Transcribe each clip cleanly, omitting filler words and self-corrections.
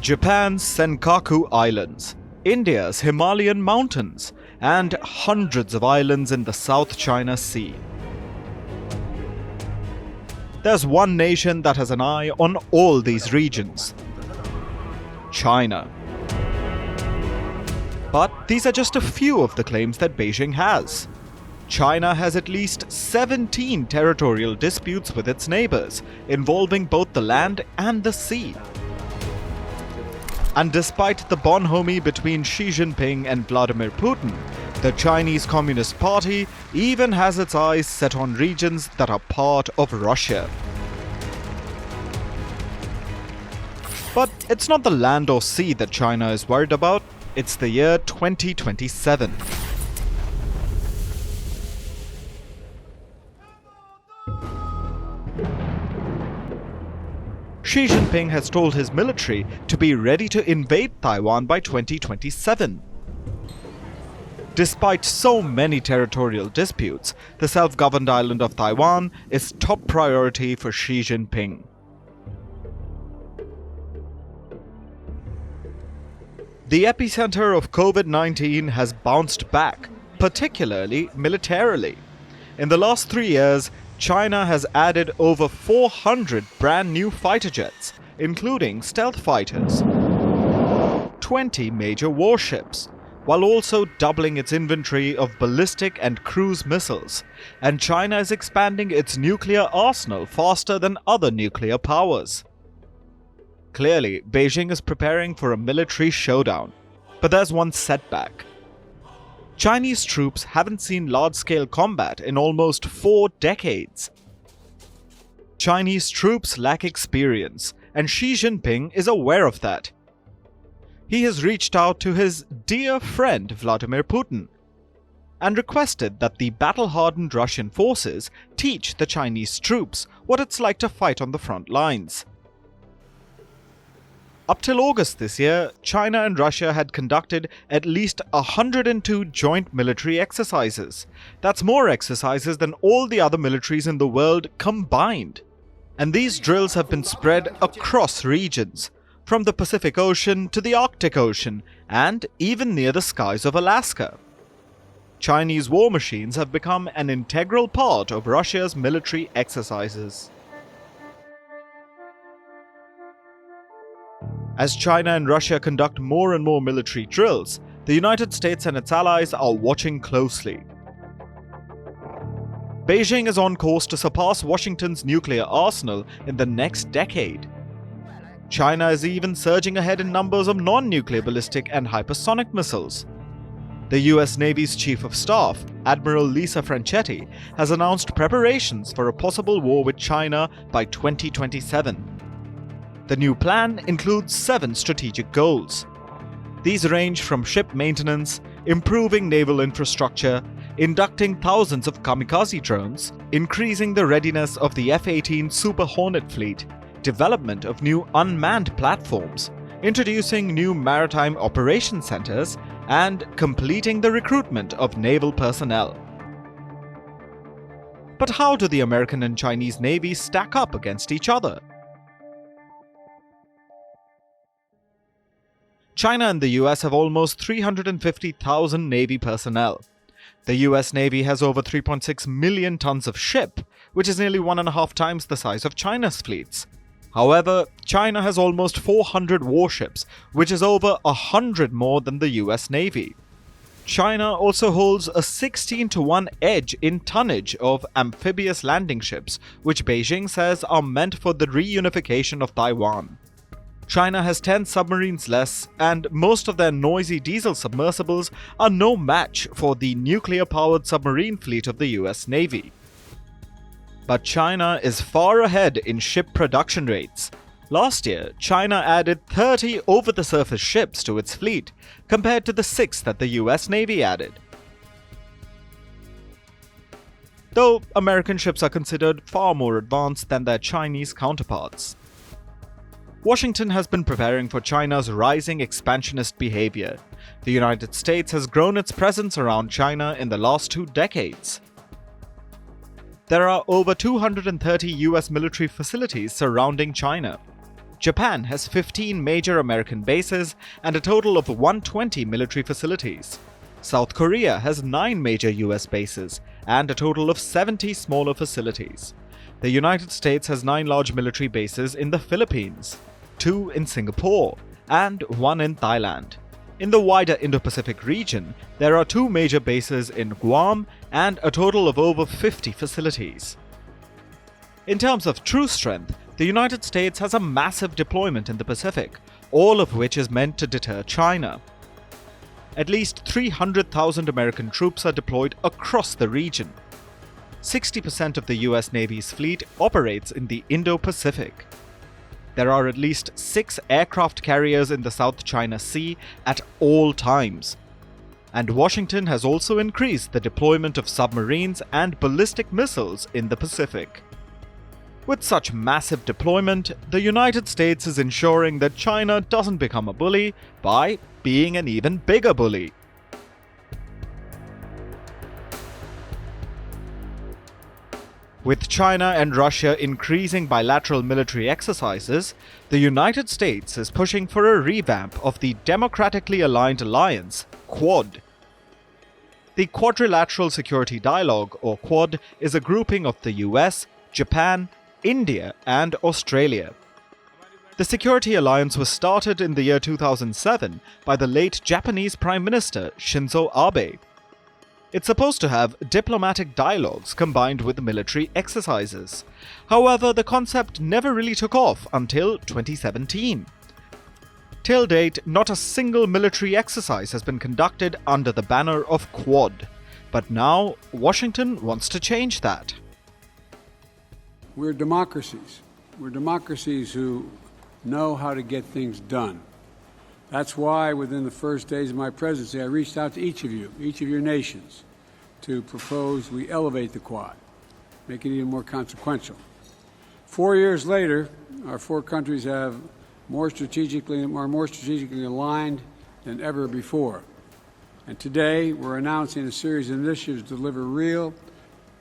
Japan's Senkaku Islands, India's Himalayan mountains, and hundreds of islands in the South China Sea. There's one nation that has an eye on all these regions: China. But these are just a few of the claims that Beijing has. China has at least 17 territorial disputes with its neighbors, involving both the land and the sea. And despite the bonhomie between Xi Jinping and Vladimir Putin, the Chinese Communist Party even has its eyes set on regions that are part of Russia. But it's not the land or sea that China is worried about, it's the year 2027. Xi Jinping has told his military to be ready to invade Taiwan by 2027. Despite so many territorial disputes, the self-governed island of Taiwan is top priority for Xi Jinping. The epicenter of COVID-19 has bounced back, particularly militarily. In the last 3 years, China has added over 400 brand new fighter jets, including stealth fighters, 20 major warships, while also doubling its inventory of ballistic and cruise missiles, and China is expanding its nuclear arsenal faster than other nuclear powers. Clearly, Beijing is preparing for a military showdown, but there's one setback. Chinese troops haven't seen large-scale combat in almost 4 decades. Chinese troops lack experience, and Xi Jinping is aware of that. He has reached out to his dear friend Vladimir Putin and requested that the battle-hardened Russian forces teach the Chinese troops what it's like to fight on the front lines. Up till August this year, China and Russia had conducted at least 102 joint military exercises. That's more exercises than all the other militaries in the world combined. And these drills have been spread across regions, from the Pacific Ocean to the Arctic Ocean, and even near the skies of Alaska. Chinese war machines have become an integral part of Russia's military exercises. As China and Russia conduct more and more military drills, the United States and its allies are watching closely. Beijing is on course to surpass Washington's nuclear arsenal in the next decade. China is even surging ahead in numbers of non-nuclear ballistic and hypersonic missiles. The US Navy's Chief of Staff, Admiral Lisa Franchetti, has announced preparations for a possible war with China by 2027. The new plan includes 7 strategic goals. These range from ship maintenance, improving naval infrastructure, inducting thousands of kamikaze drones, increasing the readiness of the F-18 Super Hornet fleet, development of new unmanned platforms, introducing new maritime operation centers, and completing the recruitment of naval personnel. But how do the American and Chinese navies stack up against each other? China and the US have almost 350,000 Navy personnel. The US Navy has over 3.6 million tons of ship, which is nearly 1.5 times the size of China's fleets. However, China has almost 400 warships, which is over 100 more than the US Navy. China also holds a 16-to-1 edge in tonnage of amphibious landing ships, which Beijing says are meant for the reunification of Taiwan. China has 10 submarines less, and most of their noisy diesel submersibles are no match for the nuclear-powered submarine fleet of the US Navy. But China is far ahead in ship production rates. Last year, China added 30 over-the-surface ships to its fleet, compared to the 6 that the US Navy added. Though American ships are considered far more advanced than their Chinese counterparts. Washington has been preparing for China's rising expansionist behavior. The United States has grown its presence around China in the last 2 decades. There are over 230 US military facilities surrounding China. Japan has 15 major American bases and a total of 120 military facilities. South Korea has 9 major US bases and a total of 70 smaller facilities. The United States has 9 large military bases in the Philippines, 2 in Singapore, and 1 in Thailand. In the wider Indo-Pacific region, there are 2 major bases in Guam and a total of over 50 facilities. In terms of true strength, the United States has a massive deployment in the Pacific, all of which is meant to deter China. At least 300,000 American troops are deployed across the region. 60% of the US Navy's fleet operates in the Indo-Pacific. There are at least 6 aircraft carriers in the South China Sea at all times. And Washington has also increased the deployment of submarines and ballistic missiles in the Pacific. With such massive deployment, the United States is ensuring that China doesn't become a bully by being an even bigger bully. With China and Russia increasing bilateral military exercises, the United States is pushing for a revamp of the democratically aligned alliance, Quad. The Quadrilateral Security Dialogue, or Quad, is a grouping of the US, Japan, India, and Australia. The security alliance was started in the year 2007 by the late Japanese Prime Minister Shinzo Abe. It's supposed to have diplomatic dialogues combined with military exercises. However, the concept never really took off until 2017. Till date, not a single military exercise has been conducted under the banner of Quad. But now, Washington wants to change that. We're democracies. We're democracies who know how to get things done. That's why within the first days of my presidency, I reached out to each of your nations, to propose we elevate the Quad, make it even more consequential. 4 years later, our 4 countries are more strategically aligned than ever before. And today, we're announcing a series of initiatives to deliver real,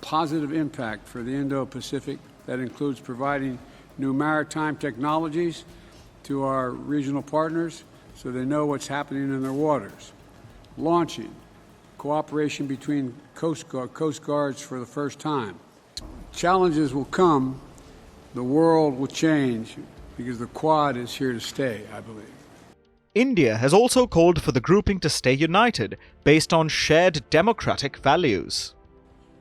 positive impact for the Indo-Pacific. That includes providing new maritime technologies to our regional partners so they know what's happening in their waters, launching cooperation between coast guards for the first time. Challenges will come, the world will change, because the Quad is here to stay, I believe. India has also called for the grouping to stay united based on shared democratic values.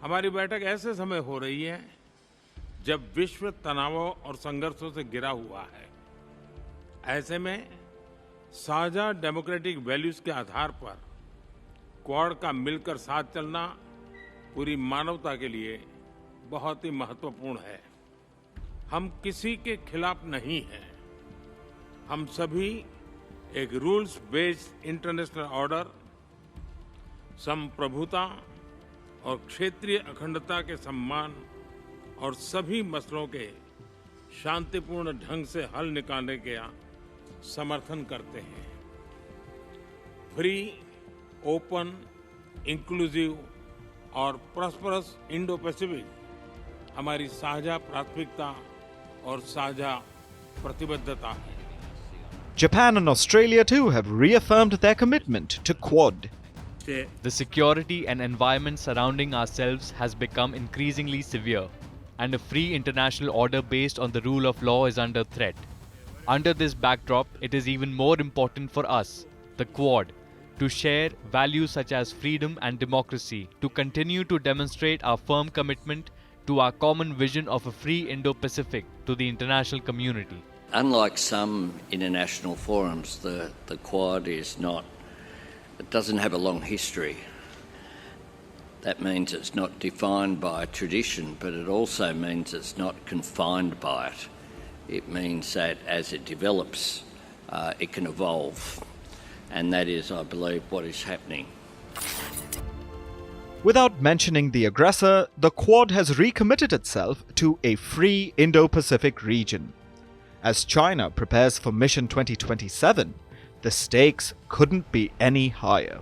हमारी बैठक ऐसे समय हो रही है जब विश्व तनावों और संघर्षों से घिरा हुआ है। ऐसे में साझा डेमोक्रेटिक वैल्यूज के आधार पर क्वाड का मिलकर साथ चलना पूरी मानवता के लिए बहुत ही महत्वपूर्ण है। हम किसी के खिलाफ नहीं हैं। हम सभी एक रूल्स बेस्ड इंटरनेशनल ऑर्डर, संप्रभुता और क्षेत्रीय अखंडता के सम्मान और सभी मसलों के शांतिपूर्ण ढंग से हल निकालने का समर्थन करते हैं। फ्री, ओपन, इंक्लूसिव और प्रॉस्परस इंडो पैसिफिक हमारी साझा प्राथमिकता और साझा प्रतिबद्धता है। Japan and Australia too have reaffirmed their commitment to Quad. The security and environment surrounding ourselves has become increasingly severe, and a free international order based on the rule of law is under threat. Under this backdrop, it is even more important for us, the Quad, to share values such as freedom and democracy, to continue to demonstrate our firm commitment to our common vision of a free Indo-Pacific to the international community. Unlike some international forums, the Quad it doesn't have a long history. That means it's not defined by tradition, but it also means it's not confined by it. It means that as it develops, it can evolve. And that is, I believe, what is happening. Without mentioning the aggressor, the Quad has recommitted itself to a free Indo-Pacific region. As China prepares for Mission 2027, the stakes couldn't be any higher.